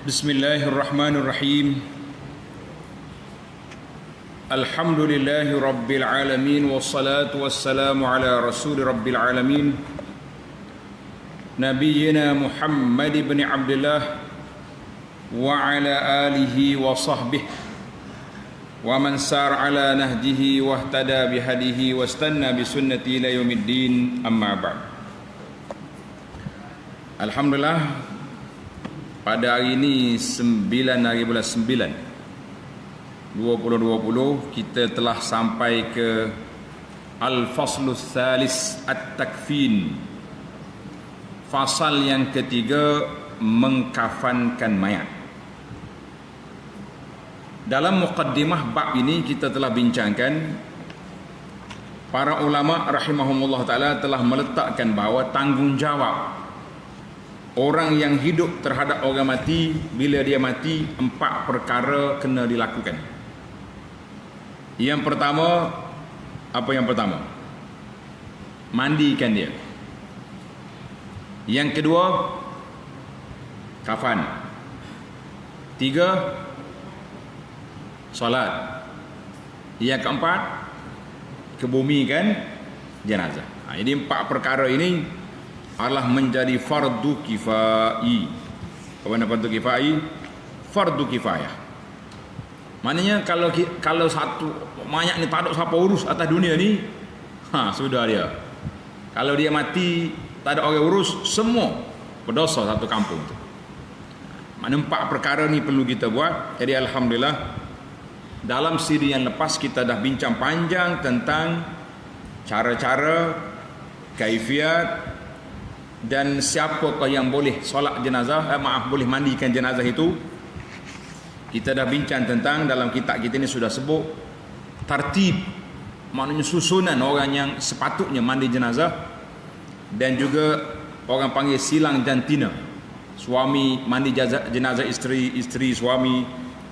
Bismillahirrahmanirrahim. Alhamdulillahi rabbil alamin, wassalatu wassalamu ala rasul rabbil alamin, nabiyyina Muhammad ibn Abdullah wa ala alihi wa sahbihi wa man sar ala nahjihi wa ihtada bihadihi wa istanna bi sunnati ila yaumiddin, amma ba'd. Alhamdulillah, pada hari ini 9 hari bulan 9 2020 kita telah sampai ke Al-Faslus Thalis At-Takfin, fasal yang ketiga, mengkafankan mayat. Dalam muqaddimah bab ini kita telah bincangkan, para ulama rahimahumullah ta'ala telah meletakkan bahawa tanggungjawab orang yang hidup terhadap orang mati, bila dia mati, 4 perkara kena dilakukan. Yang pertama, apa yang pertama? Mandikan dia. Yang kedua, kafan. 3, solat. Yang keempat, kebumikan jenazah. Jadi 4 perkara ini adalah menjadi fardu kifai. Apa nama fardu kifai? Fardu kifayah. Maknanya kalau satu mayat ni tak ada siapa urus atas dunia ni, sudah dia. Kalau dia mati tak ada orang urus, semua berdosa satu kampung tu. Maknanya 4 perkara ni perlu kita buat. Jadi alhamdulillah, dalam siri yang lepas kita dah bincang panjang tentang cara-cara, kaifiat, dan siapakah yang boleh solat jenazah, boleh mandikan jenazah itu. Kita dah bincang tentang, dalam kitab kita ni sudah sebut tartib, maknanya susunan orang yang sepatutnya mandi jenazah, dan juga orang panggil silang jantina, suami mandi jenazah isteri, isteri suami,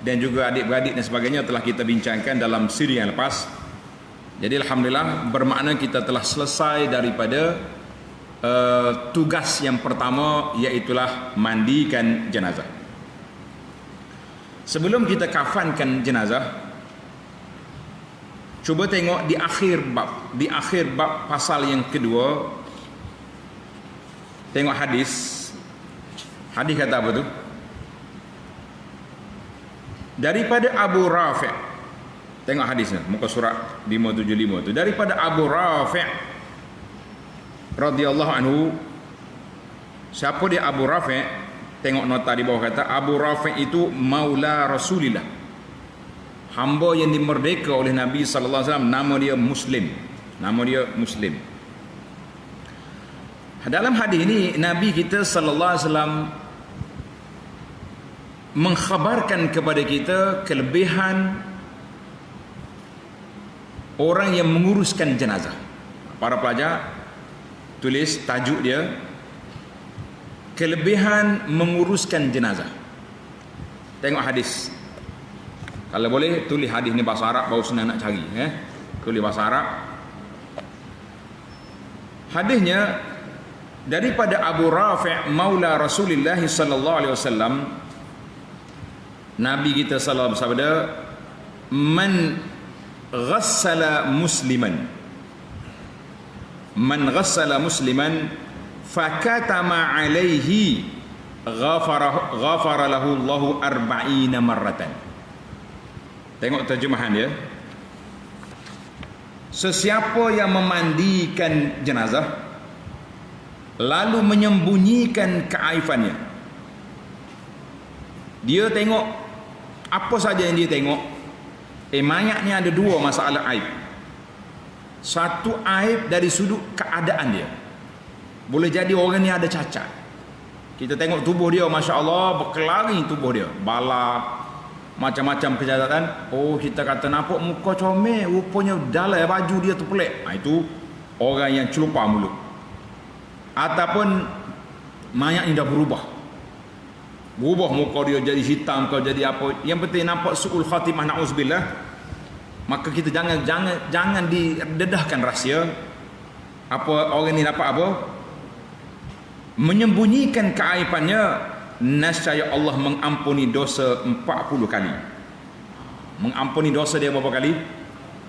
dan juga adik-beradik dan sebagainya, telah kita bincangkan dalam siri yang lepas. Jadi alhamdulillah, bermakna kita telah selesai daripada tugas yang pertama, iaitulah mandikan jenazah. Sebelum kita kafankan jenazah, cuba tengok di akhir bab pasal yang kedua. Tengok hadis kata apa tu? Daripada Abu Rafi'. Tengok hadisnya, muka surat 575 tu. Daripada Abu Rafi' radhiyallahu anhu. Siapa dia Abu Rafi'? Tengok nota di bawah, kata Abu Rafi' itu maula Rasulillah, hamba yang dimerdeka oleh Nabi sallallahu alaihi wasallam. Nama dia Muslim. Dalam hadis ini Nabi kita sallallahu alaihi wasallam mengkhabarkan kepada kita kelebihan orang yang menguruskan jenazah. Para pelajar tulis tajuk dia, kelebihan menguruskan jenazah. Tengok hadis. Kalau boleh tulis hadis ni bahasa Arab, baru senang nak cari. Tulis bahasa Arab. Hadisnya daripada Abu Rafi' maula Rasulullah sallallahu alaihi wasallam. Nabi kita sallallahu alaihi wasallam bersabda, man ghassala musliman fakatama alaihi ghafara lahu Allahu 40 marratan. Tengok terjemahan dia. Sesiapa yang memandikan jenazah lalu menyembunyikan keaibannya, dia tengok apa saja yang dia tengok. Mayat ni ada 2 masalah aib. Satu, aib dari sudut keadaan dia. Boleh jadi orang ni ada cacat. Kita tengok tubuh dia, Masya Allah, berkelari tubuh dia, bala, macam-macam kejahatan. Oh, kita kata nampak muka comel, rupanya dalam baju dia tu pelik. Itu orang yang celupar mulut. Ataupun mayat ni dah berubah muka dia jadi hitam, kau jadi apa. Yang penting nampak su'ul khatimah, na'uzubillah. Maka kita jangan didedahkan rahsia. Apa orang ni dapat apa? Menyembunyikan keaibannya nescaya Allah mengampuni dosa 40 kali. Mengampuni dosa dia berapa kali?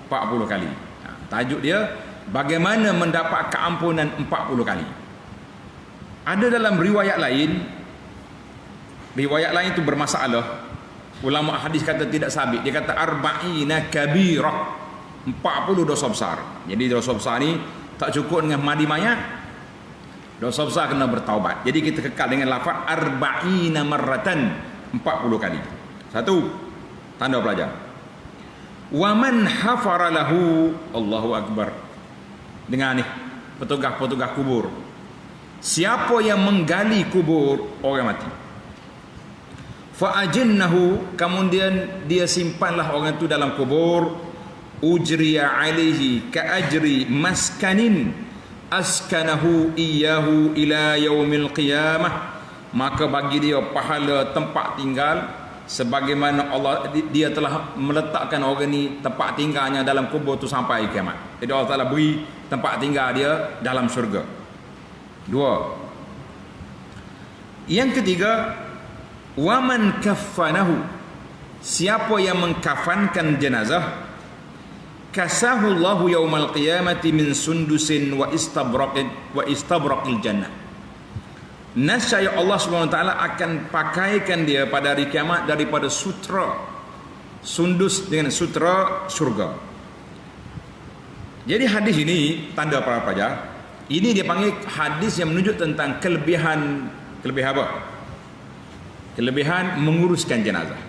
40 kali. Tajuk dia, bagaimana mendapat keampunan 40 kali. Ada dalam riwayat lain itu bermasalah. Ulama hadis kata tidak sabit. Dia kata arba'ina kabirah, 40 dosa besar. Jadi dosa besar ni tak cukup dengan mandi mayat. Dosa besar kena bertaubat. Jadi kita kekal dengan lafaz arba'ina marratan, 40 kali. Satu, tanda pelajar. Wa man hafara lahu, Allahu akbar. Dengar ni, petugas-petugas kubur. Siapa yang menggali kubur orang mati, fa ajinnahu, kemudian dia simpanlah orang itu dalam kubur, ujriya alaihi ka ajri maskanin askanahu iyyahu ila yaumil qiyamah, maka bagi dia pahala tempat tinggal sebagaimana Allah dia telah meletakkan orang ni tempat tinggalnya dalam kubur tu sampai kiamat. Jadi Allah Taala beri tempat tinggal dia dalam syurga. Dua. Yang ketiga, waman kaffanahu, siapa yang mengkafankan jenazah, kasahu Allahu yaumal qiyamati min sundusin wa istabraqil jannah. Nescaya Allah SWT akan pakaikan dia pada hari kiamat daripada sutra sundus dengan sutra surga. Jadi hadis ini, tanda para pelajar, ini dia panggil hadis yang menunjuk tentang kelebihan apa? Kelebihan menguruskan jenazah.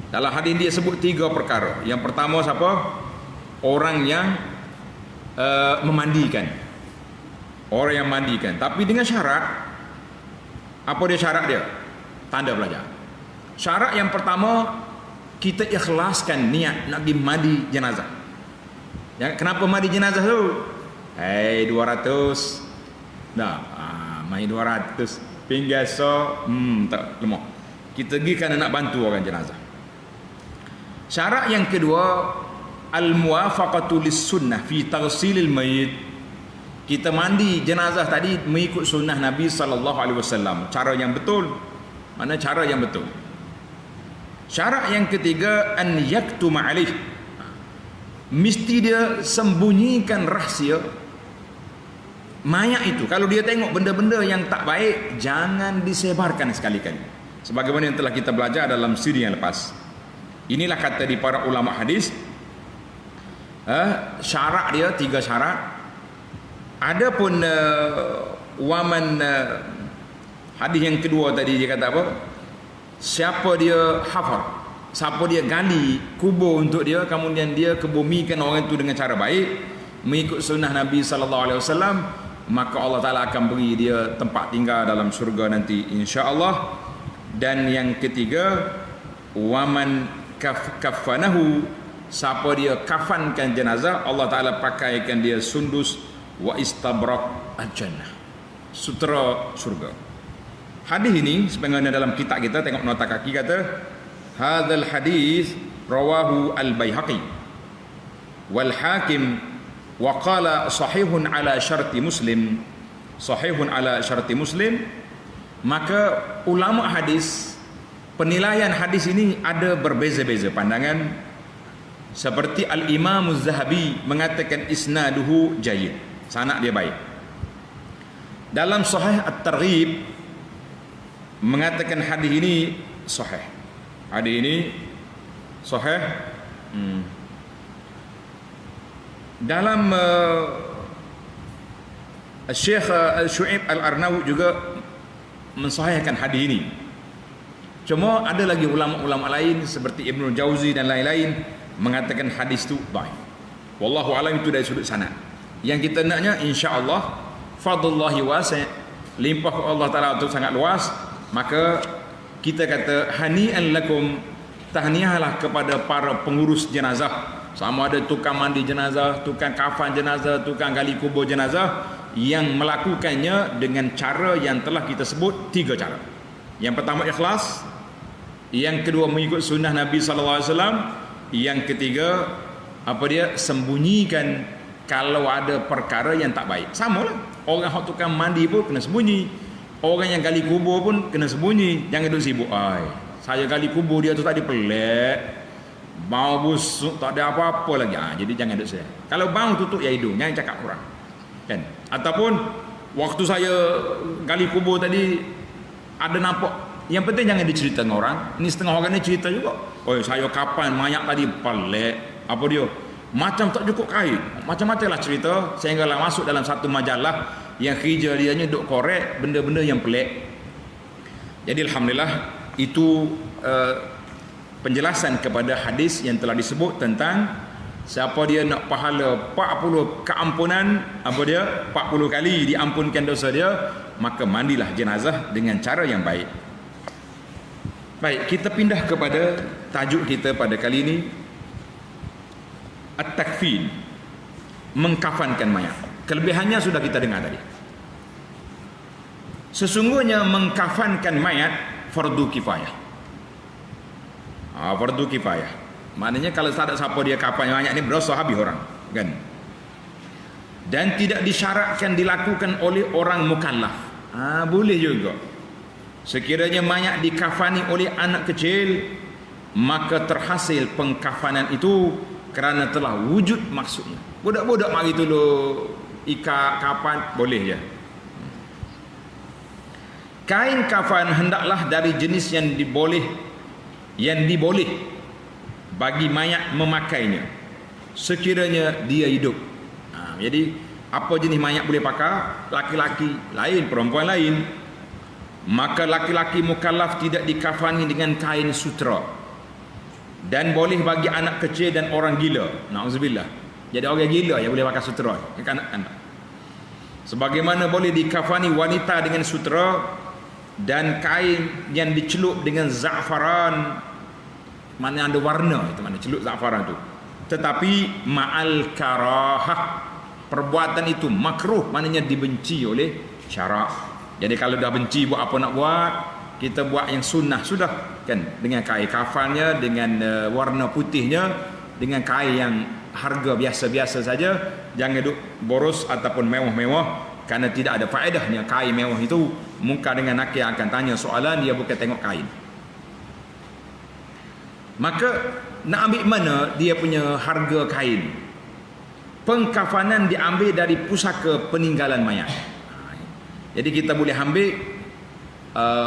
Dalam hadis dia sebut 3 perkara. Yang pertama siapa? Orang yang memandikan. Orang yang mandikan. Tapi dengan syarat. Apa dia syarat dia? Tanda pelajar. Syarat yang pertama, kita ikhlaskan niat nak pergi mandi jenazah. Ya, kenapa mandi jenazah tu? 200. Dah, mai 200. Pinggasa, tak lemah. Kita pergi kerana nak bantu orang jenazah. Syarat yang kedua, al-muwafaqatu lis-sunnah fi taghsilil mayit. Kita mandi jenazah tadi mengikut sunnah Nabi sallallahu alaihi wasallam, cara yang betul. Mana cara yang betul? Syarat yang ketiga, an yaktuma alaih. Mesti dia sembunyikan rahsia mayat itu. Kalau dia tengok benda-benda yang tak baik, jangan disebarkan sekali-kali. Sebagaimana yang telah kita belajar dalam siri yang lepas. Inilah kata di para ulama hadis. Syarat dia 3 syarat. Adapun waman hadis yang kedua tadi dia kata apa? Siapa dia hafar, siapa dia gali kubur untuk dia, kemudian dia kebumikan orang itu dengan cara baik, mengikut sunnah Nabi sallallahu alaihi wasallam, maka Allah Taala akan beri dia tempat tinggal dalam syurga nanti insya-Allah. Dan yang ketiga, waman kafanahu, siapa dia kafankan jenazah, Allah Taala pakaikan dia sundus wa istabraq al-jannah, sutera syurga. Hadis ini sebagaimana dalam kitab kita, tengok nota kaki kata hadzal hadis rawahu al-Baihaqi wal Hakim wa qala sahihun ala syarti Muslim, sahihun ala syarti Muslim. Maka ulama hadis, penilaian hadis ini ada berbeza-beza pandangan. Seperti Al-Imam Az-Zahabi mengatakan isnaduhu jayyid, sanad dia baik. Dalam Sahih At-Targhib mengatakan hadis ini sahih. Hadis ini sahih. Dalam Syekh Syu'aib Al-Arnawi juga mensahihkan hadis ini. Cuma ada lagi ulama-ulama lain seperti Ibnu Jauzi dan lain-lain mengatakan hadis itu dhaif. Wallahu alam, itu dari sudut sanad. Yang kita naknya insya-Allah fadlullahi wasi', limpah Allah Taala itu sangat luas, maka kita kata hani'an lakum, tahniahlah kepada para pengurus jenazah, sama ada tukang mandi jenazah, tukang kafan jenazah, tukang gali kubur jenazah, yang melakukannya dengan cara yang telah kita sebut 3 cara. Yang pertama ikhlas, yang kedua mengikut sunnah Nabi sallallahu alaihi wasallam, yang ketiga apa dia, sembunyikan kalau ada perkara yang tak baik. Samalah orang hak tukang mandi pun kena sembunyi, Orang yang gali kubur pun kena sembunyi, jangan duduk sibuk. Saya gali kubur dia tu tadi pelik, bau busuk, tak ada apa-apa lagi. Jadi jangan duduk saya. Kalau bau tutup ya hidung, jangan cakap kurang. Kan? Ataupun waktu saya gali kubur tadi ada nampak, yang penting jangan diceritakan orang. Ini setengah orang ni cerita juga. Saya kapan mayat tadi pelik, apa dia? Macam tak cukup kain. Macam-macam lah cerita sehinggalah masuk dalam satu majalah yang kerja dia duk korek benda-benda yang pelik. Jadi alhamdulillah itu penjelasan kepada hadis yang telah disebut tentang siapa dia nak pahala 40 keampunan, apa dia 40 kali diampunkan dosa dia, maka mandilah jenazah dengan cara yang baik. Baik, kita pindah kepada tajuk kita pada kali ini, at-takfin, mengkafankan mayat. Kelebihannya sudah kita dengar tadi. Sesungguhnya mengkafankan mayat fardu kifayah. Fardu kifayah. Maknanya kalau tak ada siapa dia kafan mayat ni berdosa habis orang, kan? Dan tidak disyaratkan dilakukan oleh orang mukallaf. Boleh juga. Sekiranya mayat dikafani oleh anak kecil, maka terhasil pengkafanan itu kerana telah wujud maksudnya. Budak-budak mari dulu ikat kafan boleh je. Kain kafan hendaklah dari jenis yang diboleh bagi mayat memakainya sekiranya dia hidup. Jadi apa jenis mayat boleh pakai? Laki-laki lain, perempuan lain. Maka laki-laki mukallaf tidak dikafani dengan kain sutera, dan boleh bagi anak kecil dan orang gila. Na'udzubillah. Jadi orang gila yang boleh pakai sutera, kanak-kanak. Sebagaimana boleh dikafani wanita dengan sutera dan kain yang dicelup dengan za'faran, mana ada warna, itu mana celup za'faran itu. Tetapi ma'al karahah, perbuatan itu makruh, maknanya dibenci oleh syarak. Jadi kalau dah benci buat apa nak buat, kita buat yang sunnah sudah, kan, dengan kain kafannya, dengan warna putihnya, dengan kain yang harga biasa-biasa saja. Jangan duk boros ataupun mewah-mewah, kerana tidak ada faedahnya kain mewah itu. Muka dengan nakir akan tanya soalan, dia bukan tengok kain. Maka nak ambil mana dia punya harga kain? Pengkafanan diambil dari pusaka peninggalan mayat. Jadi kita boleh ambil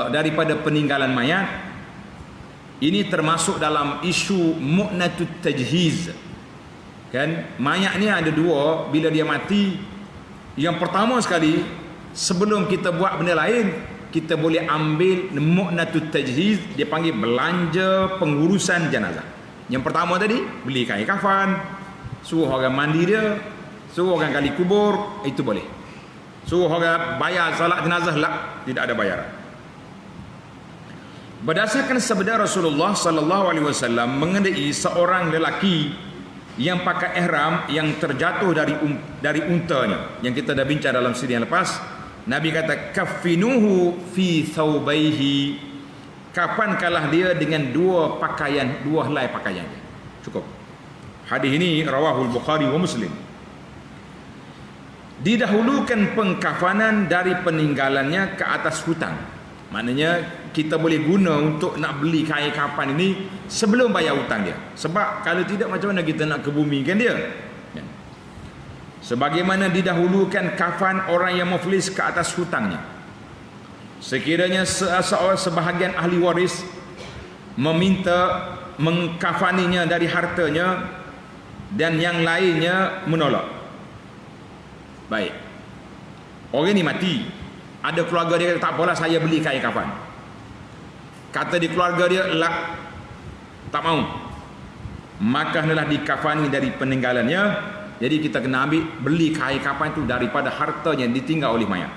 daripada peninggalan mayat. Ini termasuk dalam isu mu'natut tajhiz. Kan, mayat ni ada dua bila dia mati. Yang pertama sekali, sebelum kita buat benda lain, kita boleh ambil mu'natut tajhiz, dia panggil belanja pengurusan jenazah. Yang pertama tadi, beli kain kafan, suruh orang mandi dia, suruh orang gali kubur, itu boleh. Suruh orang bayar salat jenazah, tidak ada bayaran. Berdasarkan sabda Rasulullah sallallahu alaihi wasallam mengenai seorang lelaki yang pakai ihram yang terjatuh dari untanya, yang kita dah bincang dalam siri yang lepas, Nabi kata kaffinuhu fi thawbaihi, kafankanlah dia dengan dua helai pakaian. Cukup. Hadis ini rawahul Bukhari wa Muslim. Didahulukan pengkafanan dari peninggalannya ke atas hutang. Maknanya kita boleh guna untuk nak beli kain kafan ini sebelum bayar hutang dia. Sebab kalau tidak, macam mana kita nak kebumikan dia? Sebagaimana didahulukan kafan orang yang muflis ke atas hutangnya. Sekiranya sebahagian ahli waris meminta mengkafaninya dari hartanya dan yang lainnya menolak. Baik, orang ni mati, ada keluarga dia kata tak apalah saya beli kain kafan. Kata di keluarga dia tak mau, maka hendaklah dikafani dari peninggalannya. Jadi kita kena beli kain kafan itu daripada harta yang ditinggal oleh mayat,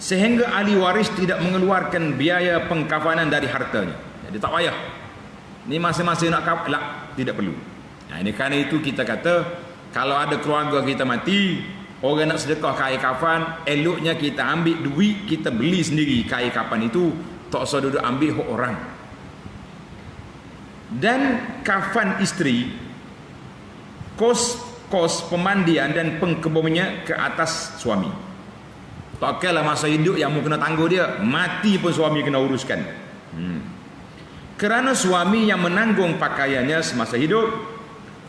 sehingga ahli waris tidak mengeluarkan biaya pengkafanan dari hartanya. Jadi tak payah, ni masing-masing nak kafan, tidak perlu. Ini kerana itu kita kata, kalau ada keluarga kita mati, orang nak sedekah kain kafan, eloknya kita ambil duit, kita beli sendiri kain kafan itu, tak usah duduk ambil hak orang. Dan kafan isteri, kos pemandian dan pengkebumiannya ke atas suami. Tak kira masa hidup yang mu kena tangguh dia, mati pun suami kena uruskan. Kerana suami yang menanggung pakaiannya semasa hidup,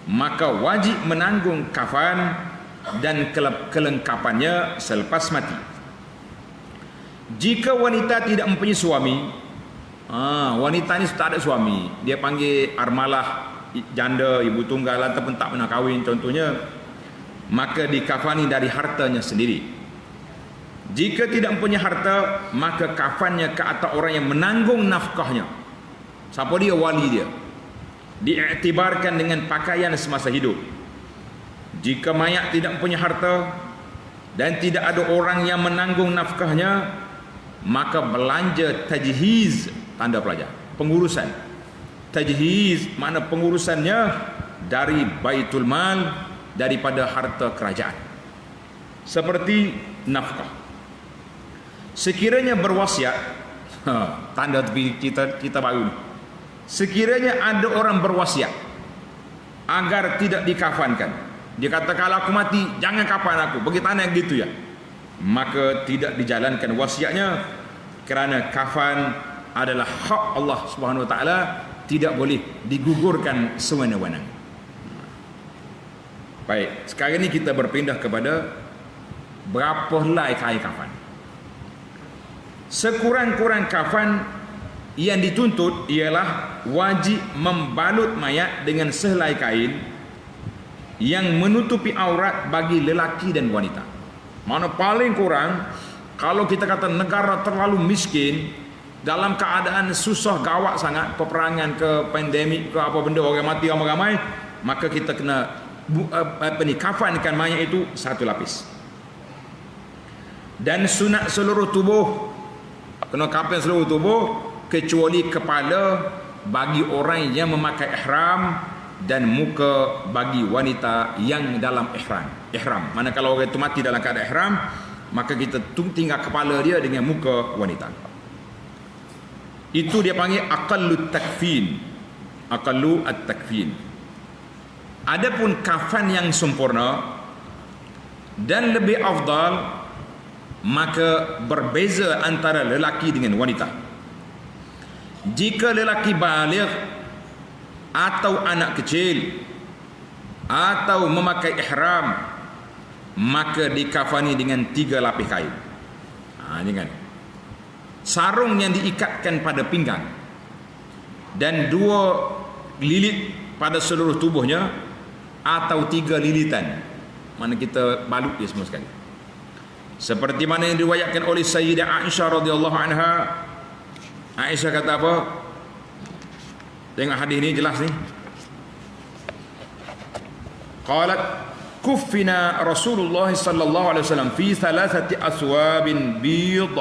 maka wajib menanggung kafan dan kelengkapannya selepas mati. Jika wanita tidak mempunyai suami, wanita ni tak ada suami, dia panggil armalah, janda, ibu tunggal ataupun tak pernah kahwin contohnya, maka dikafani dari hartanya sendiri. Jika tidak mempunyai harta, maka kafannya ke atas orang yang menanggung nafkahnya. Siapa dia? Wali dia. Diiktibarkan dengan pakaian semasa hidup. Jika mayat tidak mempunyai harta dan tidak ada orang yang menanggung nafkahnya, maka belanja tajhiz, tanda pelajar, pengurusan. Tajhiz makna pengurusannya dari baitul mal, daripada harta kerajaan, seperti nafkah. Sekiranya berwasiat, tanda kita baru ni. Sekiranya ada orang berwasiat agar tidak dikafankan, dia kata kalau aku mati jangan kafan aku, bagi tanah gitu ya, maka tidak dijalankan wasiatnya, kerana kafan adalah hak Allah Subhanahu Wa Taala, tidak boleh digugurkan sewenang-wenang. Baik, sekarang ini kita berpindah kepada berapa helai kain kafan. Sekurang-kurang kafan yang dituntut ialah wajib membalut mayat dengan sehelai kain yang menutupi aurat bagi lelaki dan wanita. Mana paling kurang, kalau kita kata negara terlalu miskin, dalam keadaan susah gawat sangat, peperangan ke pandemik ke apa benda, orang mati ramai-ramai, maka kita kena kafankan mayat itu satu lapis. Dan sunat seluruh tubuh, kena kafan seluruh tubuh kecuali kepala bagi orang yang memakai ihram, dan muka bagi wanita yang dalam ihram. Mana kalau orang itu mati dalam keadaan ihram, maka kita tinggal kepala dia dengan muka wanita. Itu dia panggil aqallut takfin. Aqallu at-takfin. Adapun kafan yang sempurna dan lebih afdal, maka berbeza antara lelaki dengan wanita. Jika lelaki baligh atau anak kecil atau memakai ihram, maka dikafani dengan 3 lapis kain. Jangan. Sarung yang diikatkan pada pinggang dan 2 lilit pada seluruh tubuhnya, atau 3 lilitan, mana kita balut dia semua sekali. Seperti mana yang diriwayatkan oleh Sayyidah Aisyah radhiyallahu anha. Aisyah kata apa? Tengok hadis ni jelas ni. Qalat kuffina Rasulullah sallallahu alaihi wasallam fi 3 aswabin bid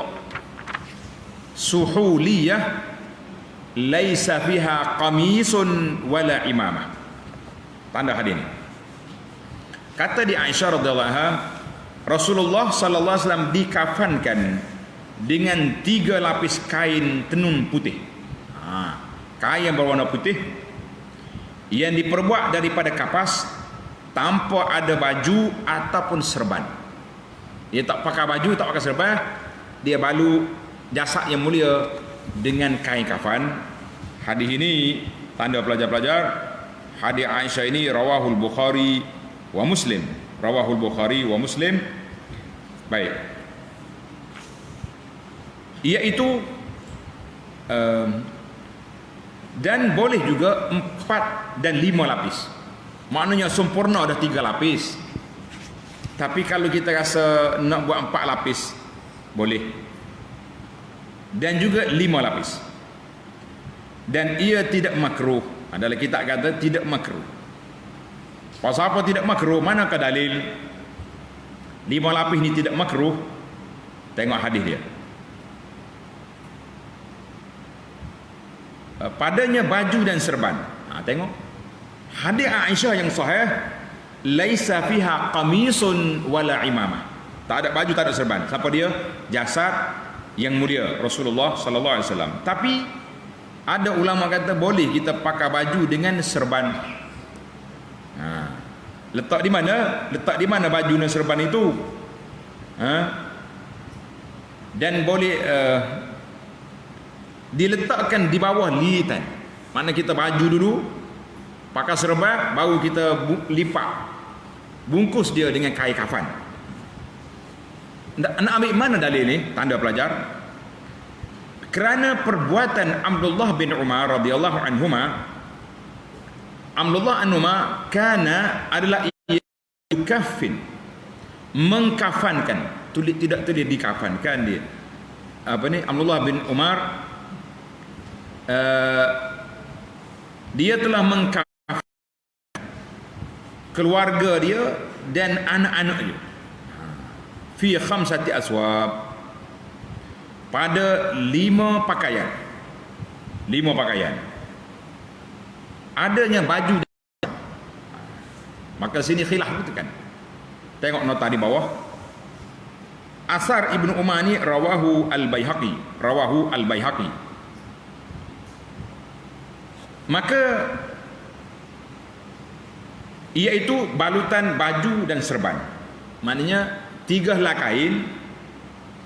suhuliyah laisa fiha qamisun wala imamah. Tanda hadis ni. Kata di Aisyah radhiyallahu anha, Rasulullah sallallahu alaihi wasallam dikafankan dengan 3 lapis kain tenun putih. Kain yang berwarna putih yang diperbuat daripada kapas, tanpa ada baju ataupun serban. Dia tak pakai baju, tak pakai serban, dia balut jasad yang mulia dengan kain kafan. Hadis ini, tanda pelajar-pelajar, hadis Aisyah ini rawahul Bukhari wa Muslim. Rawahul Bukhari wa Muslim. Baik. Iaitu dan boleh juga 4 dan 5 lapis. Maknanya sempurna ada 3 lapis. Tapi kalau kita rasa nak buat 4 lapis, boleh. Dan juga 5 lapis. Dan ia tidak makruh. Adalah kita kata tidak makruh. Pasal apa tidak makruh? Manakah dalil 5 lapis ni tidak makruh? Tengok hadis dia. Padanya baju dan serban. Tengok hadis Aisyah yang sahih, laisa fiha qamisun wala imamah. Tak ada baju, tak ada serban. Siapa dia? Jasad yang mulia Rasulullah sallallahu alaihi wasallam. Tapi ada ulama kata boleh kita pakai baju dengan serban. Letak di mana? Letak di mana baju dan serban itu? dan boleh diletakkan di bawah lilitan. Mana kita baju dulu, pakai serban, baru kita lipat, bungkus dia dengan kain kafan. Nak ambil mana dalil ni? Tanda pelajar. Kerana perbuatan Abdullah bin Umar radhiyallahu anhuma, Abdullah anhuma kana adalah kafin, mengkafankan, tidak tulis dikafankan dia. Apa ni? Abdullah bin Umar dia telah mengkafan keluarga dia dan anak-anak dia fi khamsati aswab, pada 5 pakaian. 5 pakaian. Adanya baju. Maka sini khilaf betul kan. Tengok nota di bawah. Asar Ibnu Umar ni rawahu al-Baihaqi. Maka iaitu balutan baju dan serban. Maknanya 3 helai kain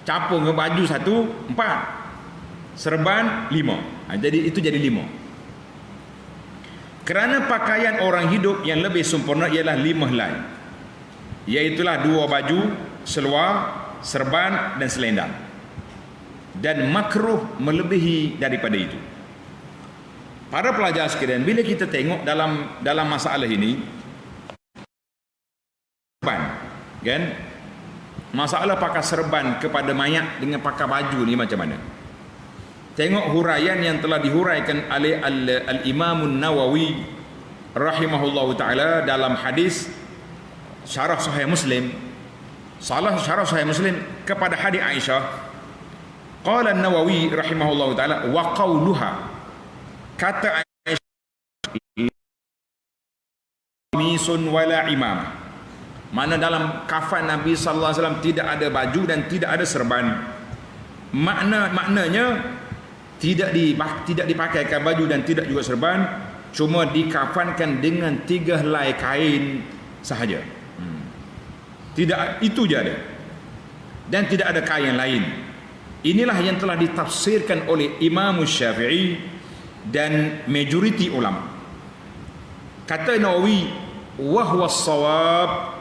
capung ke baju 1, 4, serban 5. Jadi itu jadi 5. Kerana pakaian orang hidup yang lebih sempurna ialah 5 helai, iaitulah 2 baju, seluar, serban dan selendang, dan makruh melebihi daripada itu. Para pelajar sekalian, bila kita tengok dalam masalah ini, kan, masalah pakai serban kepada mayat dengan pakai baju ni macam mana? Tengok huraian yang telah dihuraikan oleh Al-Imam Nawawi rahimahullahu taala dalam hadis syarah Sahih Muslim. Syarah Sahih Muslim kepada hadis Aisyah. Qala An-Nawawi rahimahullahu taala wa qauluha, kata Aisyah, misun wala imamah. Mana dalam kafan Nabi sallallahu alaihi wasallam tidak ada baju dan tidak ada serban. Maknanya tidak dipakaikan baju dan tidak juga serban, cuma dikafankan dengan 3 helai kain sahaja. Tidak, itu je ada. Dan tidak ada kain lain. Inilah yang telah ditafsirkan oleh Imam Syafi'i dan majoriti ulama. Kata Nawawi, wa huwa as-shawab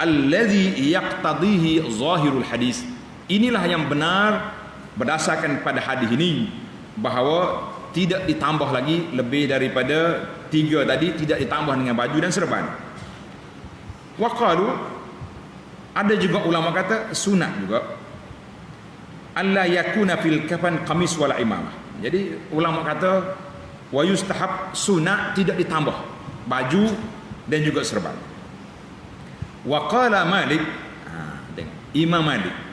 alladhi yaqtadihi zahirul hadis. Inilah yang benar berdasarkan pada hadis ini, bahawa tidak ditambah lagi lebih daripada 3 tadi, tidak ditambah dengan baju dan serban. Wa qalu, ada juga ulama kata sunat juga, alla yakuna fil kafan qamis wala imamah. Jadi ulama kata wa yustahab, sunat tidak ditambah baju dan juga serban. Wa qala Malik, Imam Malik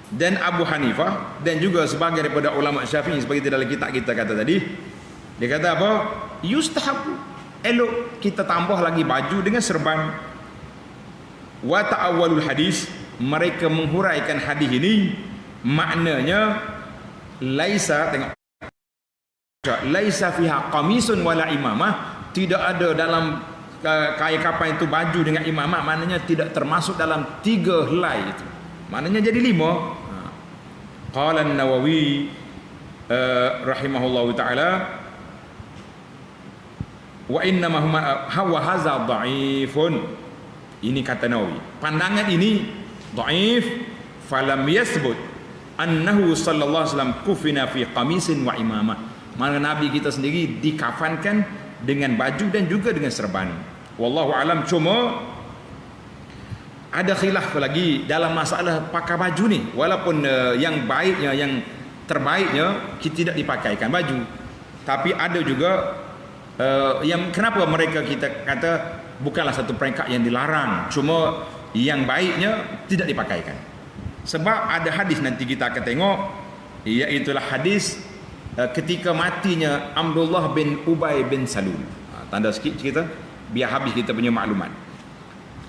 dan Abu Hanifah, dan juga sebagai daripada ulama Syafi'i, seperti dalam kitab kita kata tadi, dia kata apa? Yustahab, elok kita tambah lagi baju dengan serban. Wa ta'awwalul hadis, mereka menghuraikan hadis ini, maknanya laisa, tengok, laisa fiha qamisun wala imamah, tidak ada dalam kain kapan itu baju dengan imamah, maknanya tidak termasuk dalam 3 helai itu, maknanya jadi 5. Qala An-Nawawi rahimahullahu taala, wa inna ma huwa hadza dha'ifun. Ini kata Nawawi, pandangan ini dhaif, falam yasbut annahu sallallahu alaihi wasallam kufina fi qamisin wa imamah. Mana Nabi kita sendiri dikafankan dengan baju dan juga dengan serban. Wallahu alam. Cuma ada khilaf lagi dalam masalah pakai baju ni. Walaupun yang baiknya, yang terbaiknya kita tidak dipakaikan baju, tapi ada juga yang kenapa mereka kita kata bukanlah satu peringkat yang dilarang, cuma yang baiknya tidak dipakaikan. Sebab ada hadis nanti kita akan tengok, iaitulah hadis ketika matinya Abdullah bin Ubay bin Salul. Tanda sikit kita biar habis kita punya maklumat.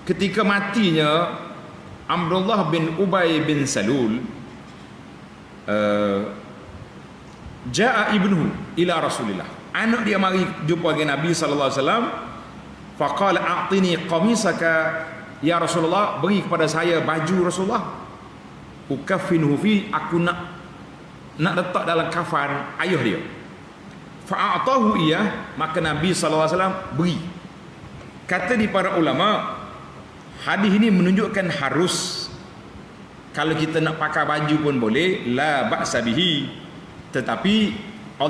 Ketika matinya Abdullah bin Ubay bin Salul, jaa ibnuhu ila Rasulillah, anak dia mari jumpa dengan Nabi sallallahu alaihi wasallam. Faqala a'tini qamisaka ya Rasulullah, beri kepada saya baju Rasulullah. ukaffinuhu fi, aku nak letak dalam kafan ayah dia. Fa'atahu iyah, maka Nabi SAW beri. Kata di para ulama, hadis ini menunjukkan harus, kalau kita nak pakai baju pun boleh, la ba'sa bihi. Tetapi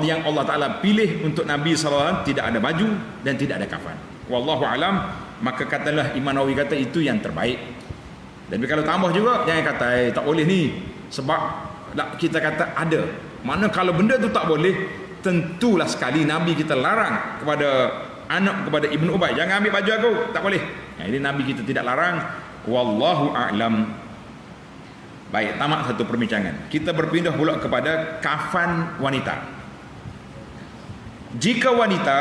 yang Allah Ta'ala pilih untuk Nabi SAW tidak ada baju dan tidak ada kafan. Wallahu alam. Maka katalah Imam Nawawi kata itu yang terbaik. Dan kalau tambah juga, jangan kata tak boleh ni, sebab kita kata ada. Mana kalau benda tu tak boleh, tentulah sekali Nabi kita larang kepada anak, kepada Ibnu Ubay, jangan ambil baju aku, tak boleh. Ini Nabi kita tidak larang. Wallahu a'lam. Baik, tamat satu perbincangan. Kita berpindah pula kepada kafan wanita. Jika wanita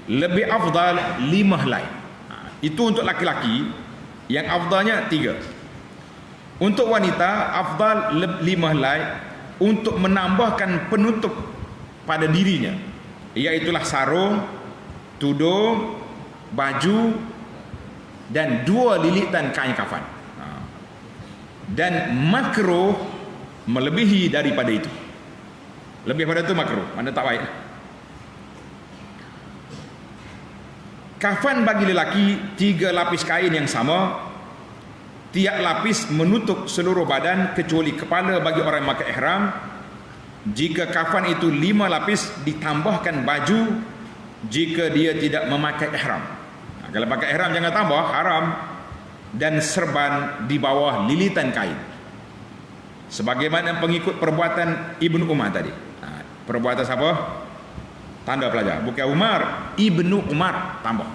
lebih afdal 5 helai. Itu untuk laki-laki, yang afdalnya 3. Untuk wanita afdal 5 helai untuk menambahkan penutup pada dirinya, iaitulah sarung, tudung, baju dan 2 lilitan kain kafan. Dan makruh melebihi daripada itu. Lebih pada itu makruh, mana tak baik. Kafan bagi lelaki 3 lapis kain yang sama. Tiap lapis menutup seluruh badan kecuali kepala bagi orang yang pakai ihram. Jika kafan itu 5 lapis ditambahkan baju jika dia tidak memakai ihram. Kalau pakai ihram jangan tambah, haram. Dan serban di bawah lilitan kain. Sebagaimana pengikut perbuatan Ibnu Umar tadi. Perbuatan siapa? Tanda pelajar. Bukan Umar, Ibnu Umar tambah.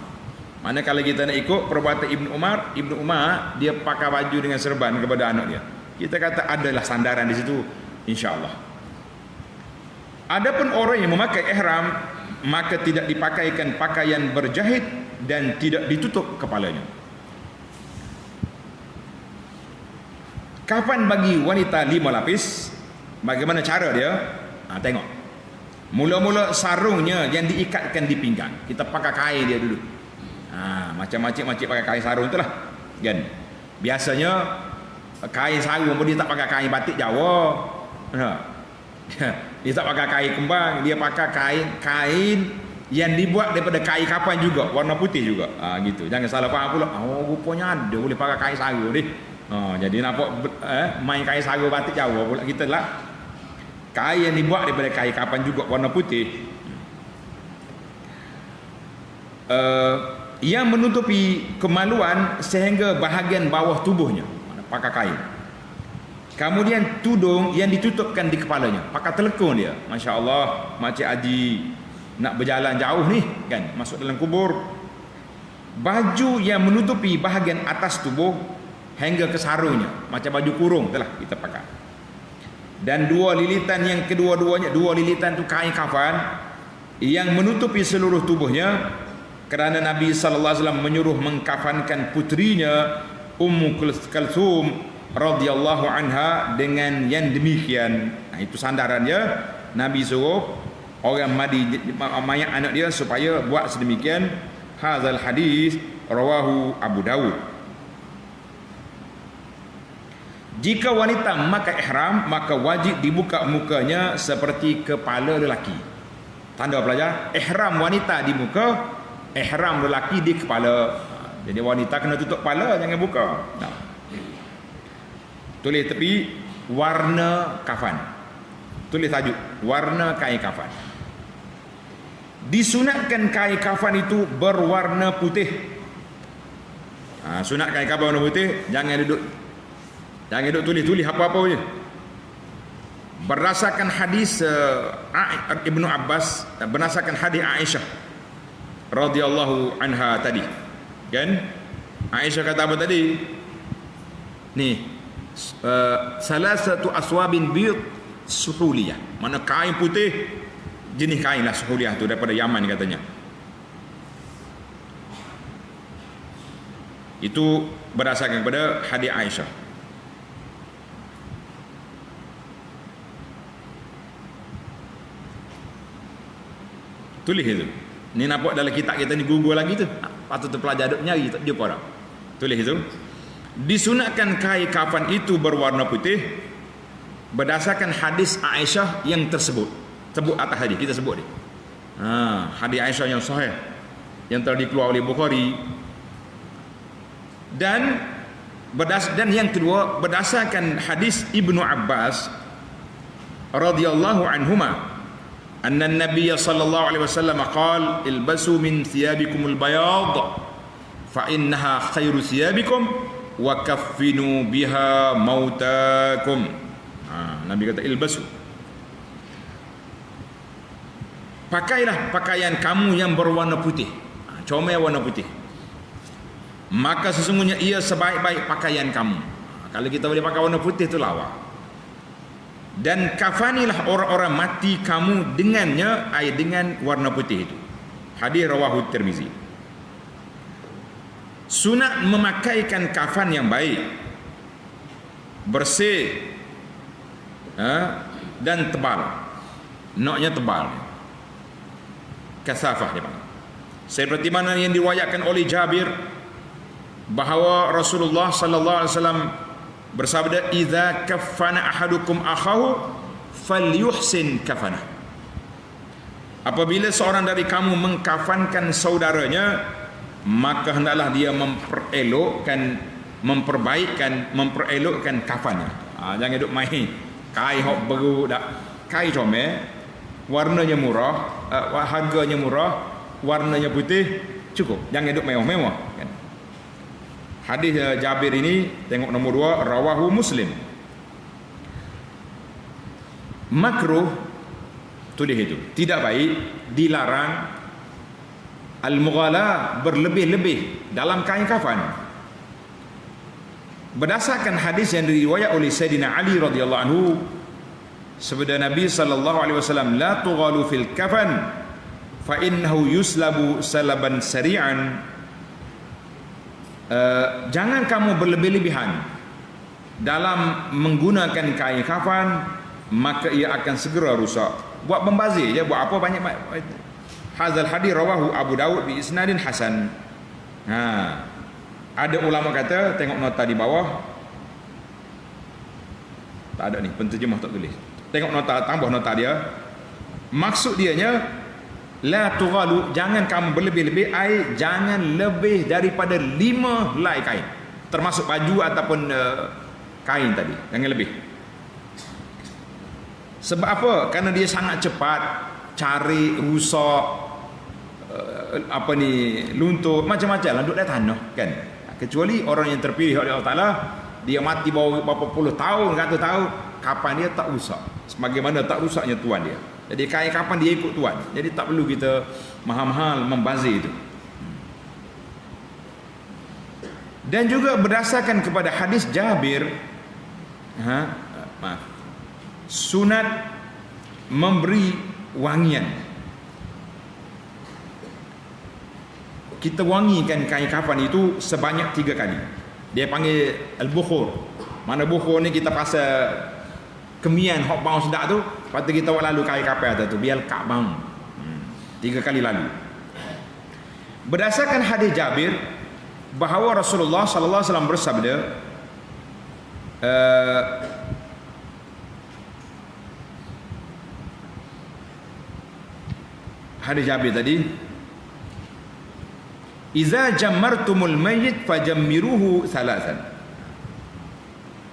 Mana kalau kita nak ikut perbuatan Ibnu Umar dia pakai baju dengan serban kepada anak dia. Kita kata adalah sandaran di situ, insya-Allah. Adapun orang yang memakai ihram, maka tidak dipakaikan pakaian berjahit dan tidak ditutup kepalanya. Kafan bagi wanita 5 lapis. Bagaimana cara dia? Tengok. Mula-mula sarungnya yang diikatkan di pinggang. Kita pakai kain dia dulu. Macam makcik-makcik pakai kain sarung itulah. Kan? Biasanya kain sarung pun dia tak pakai kain batik Jawa. Dia tak pakai kain kembang, dia pakai kain yang dibuat daripada kain kapan juga, warna putih juga. Gitu. Jangan salah faham pula. Rupanya ada boleh pakai kain sarung ni. Jadi nampak main kain sarung batik Jawa pula kita lah. Kain yang dibuat daripada kain kapan juga, warna putih. Yang menutupi kemaluan sehingga bahagian bawah tubuhnya, pakai kain. Kemudian tudung yang ditutupkan di kepalanya, pakai telekung dia. Masya Allah, Makcik Haji nak berjalan jauh ni kan, masuk dalam kubur. Baju yang menutupi bahagian atas tubuh hingga ke sarungnya, macam baju kurung telah kita pakai. Dan 2 lilitan yang kedua-duanya, 2 lilitan tu kain kafan yang menutupi seluruh tubuhnya. Kerana Nabi SAW menyuruh mengkafankan putrinya Ummu Kalsum radhiyallahu anha dengan yang demikian. Itu sandarannya. Nabi suruh orang mati mayat anak dia supaya buat sedemikian. Hadzal hadis rawahu Abu Dawud. Jika wanita memakai ihram, maka wajib dibuka mukanya seperti kepala lelaki. Tanda pelajar, ihram wanita di muka, ihram lelaki di kepala. Jadi wanita kena tutup kepala, jangan buka. Tulis tepi warna kafan. Tulis tajuk warna kain kafan. Disunatkan kain kafan itu berwarna putih. Sunat kain kafan warna putih, jangan duduk tulis apa-apa je. Berdasarkan hadis Ibnu Abbas, berdasarkan hadis Aisyah radhiyallahu anha tadi. Kan? Aisyah kata apa tadi? Ni, salasatu aswabin bid suhuliyah. Mana kain putih, jenis kain lah suhuliyah tu daripada Yaman katanya. Itu berdasarkan kepada hadis Aisyah. Tulis itu. Ni nampak dalam kitab kita ni Google lagi tu. Patut terpelajar duk nyari tak jumpa dah. Tulis itu. Disunatkan kain kafan itu berwarna putih berdasarkan hadis Aisyah yang tersebut. Sebut atas hadis, kita sebut dia. Hadis Aisyah yang sahih yang telah dikeluarkan oleh Bukhari. Dan yang kedua berdasarkan hadis Ibnu Abbas radhiyallahu anhuma anna an-nabiy sallallahu alaihi wasallam qala ilbasu min thiyabikumul bayad fa innaha khairu thiyabikum wa kaffinu biha mautakum. Nabi kata ilbasu, pakailah pakaian kamu yang berwarna putih, comel warna putih, maka sesungguhnya ia sebaik-baik pakaian kamu. Kalau kita boleh pakai warna putih itu lawa. Dan kafanilah orang-orang mati kamu dengannya, dengan warna putih itu. Hadis rawahu Tirmizi. Sunat memakaikan kafan yang baik, bersih, dan tebal. Naknya tebal, kasafah dia panggil. Seperti mana yang diriwayatkan oleh Jabir bahawa Rasulullah sallallahu alaihi wasallam bersabda, "Idza kaffana ahadukum akhahu falyuhsin kafanah." Apabila seorang dari kamu mengkafankan saudaranya, maka hendaklah dia memperelokkan kafannya. Jangan duk main kai hok baru dak, kai comel, warnanya murah, harganya murah, warnanya putih, cukup. Jangan duk mewah-mewah kan. Hadis Jabir ini tengok nombor 2 rawahu Muslim. Makruh tulis itu, tidak baik, dilarang al-mughala, berlebih-lebih dalam kain kafan. Berdasarkan hadis yang diriwayat oleh Sayyidina Ali radhiyallahu anhu, sabda Nabi sallallahu alaihi wasallam, la tughalu fil kafan fa innahu yuslabu salaban sari'an. Jangan kamu berlebih-lebihan dalam menggunakan kain kafan, maka ia akan segera rusak. Buat membazir je, buat apa banyak. Hadzal hadis rawahu Abu Daud bi isnadin hasan. Ada ulama kata, tengok nota di bawah, tak ada ni, penterjemah tak tulis. Tengok nota, tambah nota dia. Maksud dianya, la tughalu, jangan kamu berlebih-lebih, jangan lebih daripada 5 helai kain, termasuk baju ataupun kain tadi, jangan lebih. Sebab apa? Karena dia sangat cepat cari, rusak, luntur, macam-macam lah duduk dalam tanah kan. Kecuali orang yang terpilih oleh Allah Ta'ala, dia mati baru berapa puluh tahun, 100 tahun, kapan dia tak rusak sebagaimana tak rusaknya tuan dia. Jadi kain kapan dia ikut tuan. Jadi tak perlu kita mahal-mahal membazir itu. Dan juga berdasarkan kepada hadis Jabir, sunat memberi wangian. Kita wangikan kain kafan itu sebanyak 3 kali. Dia panggil al-bukhur. Mana bukhur ni kita pasal kemian hok bau sedap tu, lepas tu kita buat lalu kain kafan tu biar kak bau. 3 kali lalu. Berdasarkan hadis Jabir bahawa Rasulullah sallallahu alaihi wasallam bersabda, hadis Jabir tadi, iza jammartumul mayyit fajammiruhu salasan.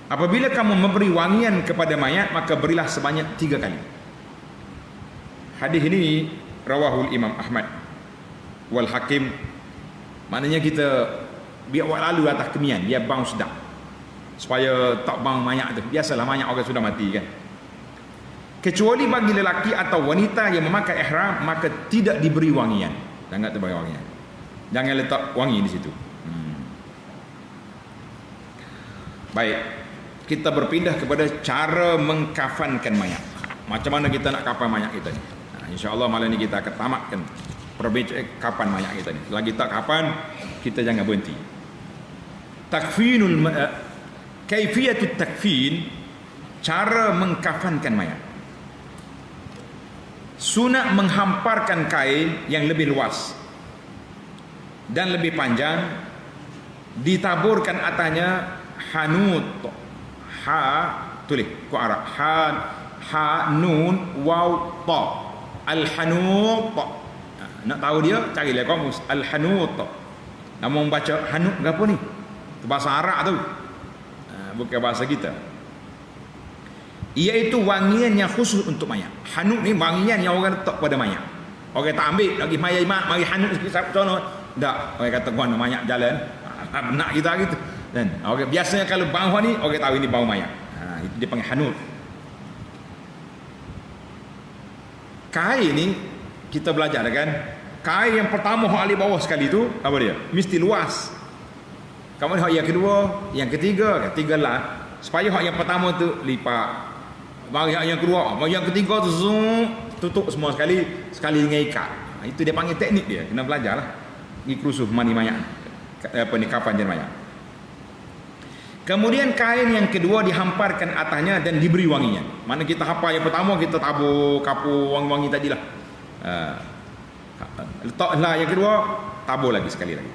Apabila kamu memberi wangian kepada mayat, maka berilah sebanyak 3 kali. Hadis ini rawahul Imam Ahmad wal Hakim. Maknanya kita biar buat lalu atas kemian, biar bau sedap, supaya tak bau mayat tu. Biasalah mayat orang sudah mati kan. Kecuali bagi lelaki atau wanita yang memakai ihram, maka tidak diberi wangian. Jangan diberi wangian. Jangan letak wangi di situ. Baik, kita berpindah kepada cara mengkafankan mayat. Macam mana kita nak kafan mayat kita ni? InsyaAllah malam ni kita akan tamatkan perbincangan kapan mayat kita ni. Selagi tak kapan, kita jangan berhenti. Kaifiyatut takfin, cara mengkafankan mayat. Sunat menghamparkan kain yang lebih luas dan lebih panjang ditaburkan atasnya hanut. Ha, tulis ku Arab. Ha nun waw ta. Al-hanut. Nak tahu dia carilah kamus. Al-hanut. Nama membaca hanut ke apa ni? Bahasa Arab tu. Bukan bahasa kita. Iaitu wangian yang khusus untuk mayat. Hanut ni wangian yang orang letak pada mayat. Orang tak ambil lagi mayat mari hanut sikit contoh. Tak, orang kata guna mayat jalan. Nak kita gitu. Dan orang biasanya kalau bau ni orang tahu ini bau mayat. Itu dia panggil hanut. Kain ni kita belajar kan. Kain yang pertama hak ali bawah sekali tu apa dia? Mesti luas. Kemudian hak yang kedua, yang ketiga lah. Supaya hak yang pertama tu lipat. Baru yang kedua, baru yang ketiga tu zoom, tutup semua sekali dengan ikat. Itu dia panggil teknik dia. Kena belajar lah. Pergi kursus mandi mayat. Apa ni, kafan jenazah mayat. Kemudian kain yang kedua dihamparkan atasnya dan diberi wangian. Mana kita hafal yang pertama kita tabur kapur wangi-wangi tadilah. Letaklah yang kedua, tabur lagi sekali lagi.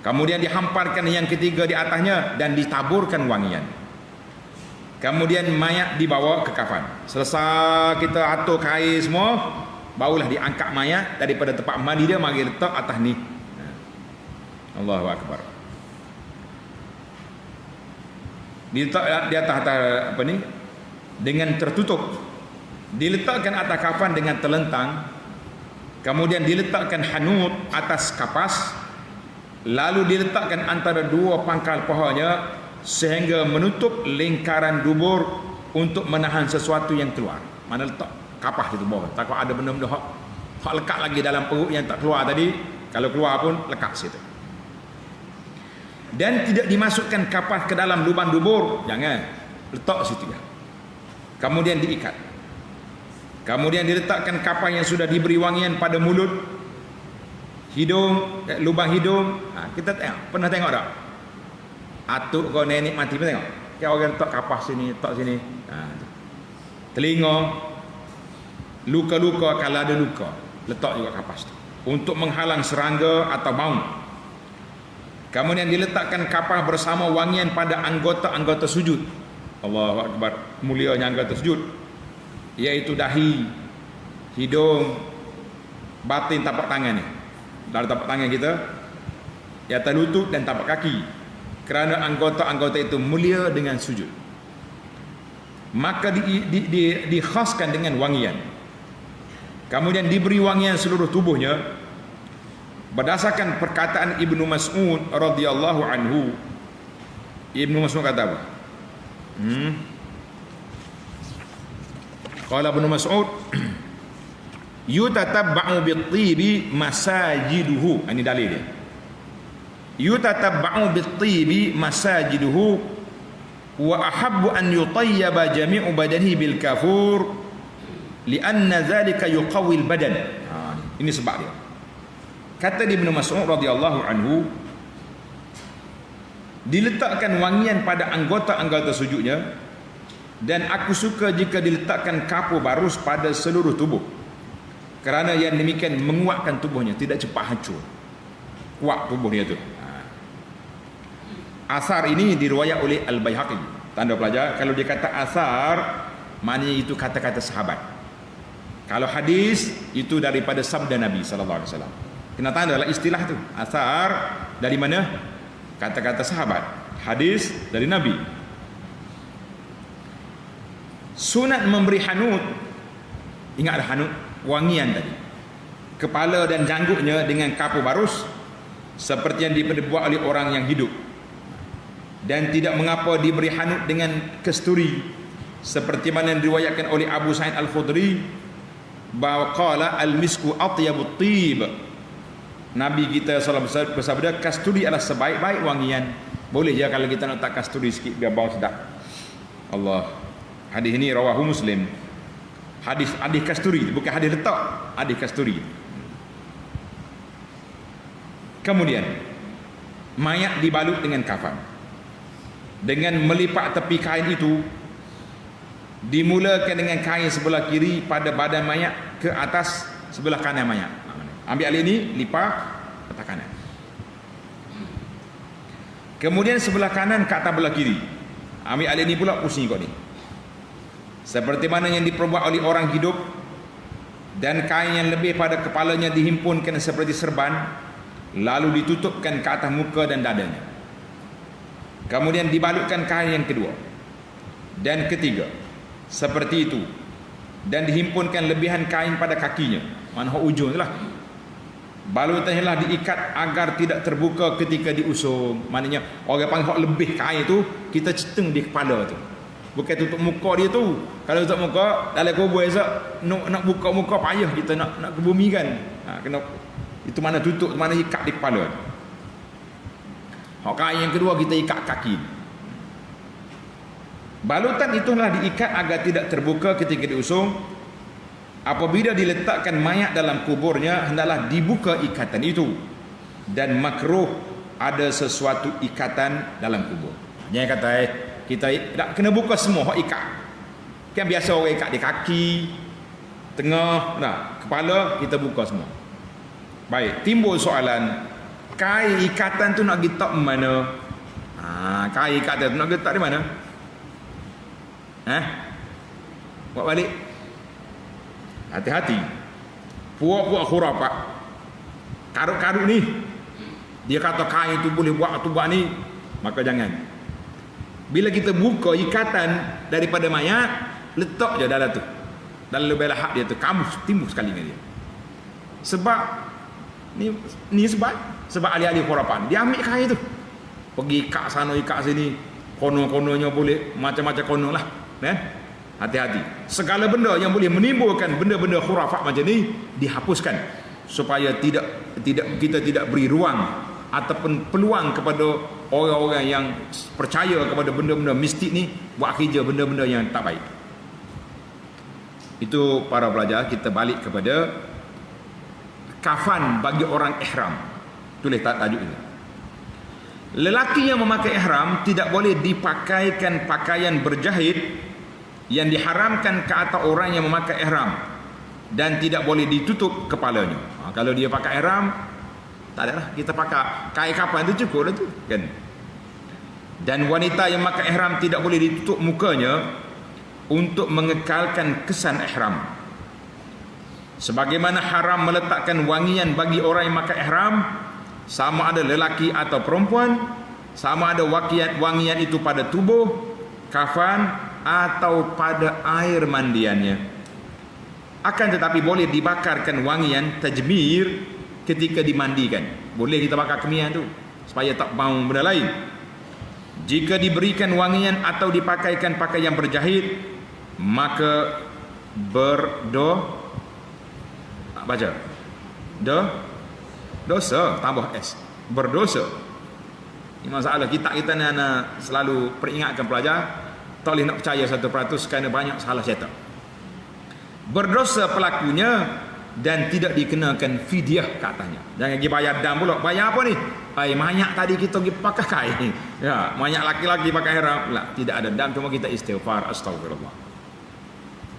Kemudian dihamparkan yang ketiga di atasnya dan ditaburkan wangian. Kemudian mayat dibawa ke kafan. Selesai kita atur kain semua, barulah diangkat mayat daripada tempat mandi dia, mari letak atas ni. Allahu akbar. Diletak di atas apa ni? Dengan tertutup. Diletakkan atas kafan dengan terlentang. Kemudian diletakkan hanut atas kapas. Lalu diletakkan antara dua pangkal pahanya sehingga menutup lingkaran dubur untuk menahan sesuatu yang keluar. Mana letak kapas itu bawah. Takut ada benda-benda hak lekat lagi dalam perut yang tak keluar tadi. Kalau keluar pun lekat situ. Dan tidak dimasukkan kapas ke dalam lubang dubur. Jangan. Letak situ ya. Kemudian diikat. Kemudian diletakkan kapas yang sudah diberi wangian pada mulut, hidung, lubang hidung. Kita tengok, pernah tengok tak? Atuk kau nenek mati pun tengok. Kau orang letak kapas sini, letak sini. Telinga, luka-luka kalau ada luka, letak juga kapas tu untuk menghalang serangga atau maut. Kemudian diletakkan kapas bersama wangian pada anggota-anggota sujud. Allahu akbar, mulianya anggota sujud, iaitu dahi, hidung, batin tapak tangan ni. Dari tapak tangan kita, di atas lutut dan tapak kaki. Kerana anggota-anggota itu mulia dengan sujud, maka dikhaskan dengan wangian. Kemudian diberi wangian seluruh tubuhnya. Berdasarkan perkataan Ibnu Mas'ud radhiyallahu anhu. Ibnu Mas'ud kata apa? Qala Ibnu Mas'ud yutatabba'u bit-tibi masajiduhu. Ini dalil dia. Yutatabba'u bit-tibi masajiduhu wa ahabbu an yutayyaba jami'u badanihi bil kafur li'anna dhalika yuqawwi al-badan. Ini sebab dia. Kata Ibnu Mas'ud radhiyallahu anhu, diletakkan wangian pada anggota-anggota sujudnya, dan aku suka jika diletakkan kapur barus pada seluruh tubuh, kerana yang demikian menguatkan tubuhnya, tidak cepat hancur, kuat tubuh dia tu. Asar ini diriwayat oleh Al-Baihaqi. Tanda pelajar, kalau dia kata asar, maknanya itu kata-kata sahabat. Kalau hadis, itu daripada sabda Nabi SAW. Kena tanda lah istilah tu. Asar dari mana? Kata-kata sahabat. Hadis dari Nabi. Sunat memberi hanut. Ingat dah hanut, wangian tadi. Kepala dan janggutnya dengan kapur barus, seperti yang diperbuat oleh orang yang hidup. Dan tidak mengapa diberi hanut dengan kasturi, seperti mana yang diriwayatkan oleh Abu Sa'id Al-Khudri, bahawa qala al-misku atyabut tib. Nabi kita SAW bersabda, kasturi adalah sebaik-baik wangian. Boleh je kalau kita nak letak kasturi sikit biar bau sedap. Allah. Hadis ini rawahu Muslim. Hadis kasturi, bukan hadis letak, hadis kasturi. Kemudian mayat dibalut dengan kafan. Dengan melipat tepi kain itu, dimulakan dengan kain sebelah kiri pada badan mayat ke atas sebelah kanan mayat. Ambil alih ini, lipat atas kanan. Kemudian sebelah kanan ke atas belah kiri. Ambil alih ni pula pusing kau ni. Seperti mana yang diperbuat oleh orang hidup, dan kain yang lebih pada kepalanya dihimpunkan seperti serban, lalu ditutupkan ke atas muka dan dadanya. Kemudian dibalutkan kain yang kedua dan ketiga seperti itu, dan dihimpunkan lebihan kain pada kakinya, mana ujung tu lah. Balutannya lah diikat agar tidak terbuka ketika diusung. Maknanya orang panggil lebih kain tu, kita ceteng di kepala tu, bukan tutup muka dia tu. Kalau tutup muka dalam kubur esok nak buka muka payah kita nak kebumikan. Kena itu mana tutup, mana ikat di kepala. Hak kain yang kedua kita ikat kaki. Balutan itulah diikat agar tidak terbuka ketika diusung. Apabila diletakkan mayat dalam kuburnya, hendaklah dibuka ikatan itu, dan makruh ada sesuatu ikatan dalam kubur. Jangan kata kita tak kena buka semua hak ikat. Kan biasa orang ikat di kaki, tengah, kepala kita buka semua. Baik, timbul soalan, kain ikatan tu nak letak mana? Kain ikatan tu nak letak di mana? Buat balik. Hati-hati. Puak-puak khurafat, karut-karut ni, dia kata kain tu boleh buat tu buat ni, maka jangan. Bila kita buka ikatan daripada mayat, letak je dalam tu, dalam lebih lahap dia tu, kamu timbul sekali dengan dia. Sebab ni sebab ahli-ahli khurafat dia ambil kain tu, pergi ikat sana ikat sini, kono-kononya boleh macam-macam kono lah, kan? Hati-hati. Segala benda yang boleh menimbulkan benda-benda khurafat macam ni dihapuskan, supaya kita tidak beri ruang ataupun peluang kepada orang-orang yang percaya kepada benda-benda mistik ni buat kerja benda-benda yang tak baik. Itu para pelajar, kita balik kepada kafan bagi orang ihram. Tulis tajuk ini. Lelaki yang memakai ihram tidak boleh dipakaikan pakaian berjahit yang diharamkan ke atas orang yang memakai ihram, dan tidak boleh ditutup kepalanya. Kalau dia pakai ihram, tak adalah, kita pakai kain kapan tu cukup dah tu, kan? Dan wanita yang memakai ihram tidak boleh ditutup mukanya untuk mengekalkan kesan ihram. Sebagaimana haram meletakkan wangian bagi orang yang memakai ihram, sama ada lelaki atau perempuan, sama ada wangian itu pada tubuh, kafan atau pada air mandiannya. Akan tetapi boleh dibakarkan wangian tajmir ketika dimandikan. Boleh kita bakar kemian tu supaya tak bau benda lain. Jika diberikan wangian atau dipakaikan pakaian berjahit, maka dosa tambah S, berdosa. Ini masalah kita ni anak selalu peringatkan pelajar, tak boleh nak percaya 100% kerana banyak salah syaitan. Berdosa pelakunya dan tidak dikenakan fidyah katanya. Jangan pergi bayar dam pula. Bayar apa ni? Mayat tadi kita pergi pakai kain. Ya, mayat laki-laki pakai ihram. Lah, tidak ada dam, cuma kita istighfar, astagfirullah.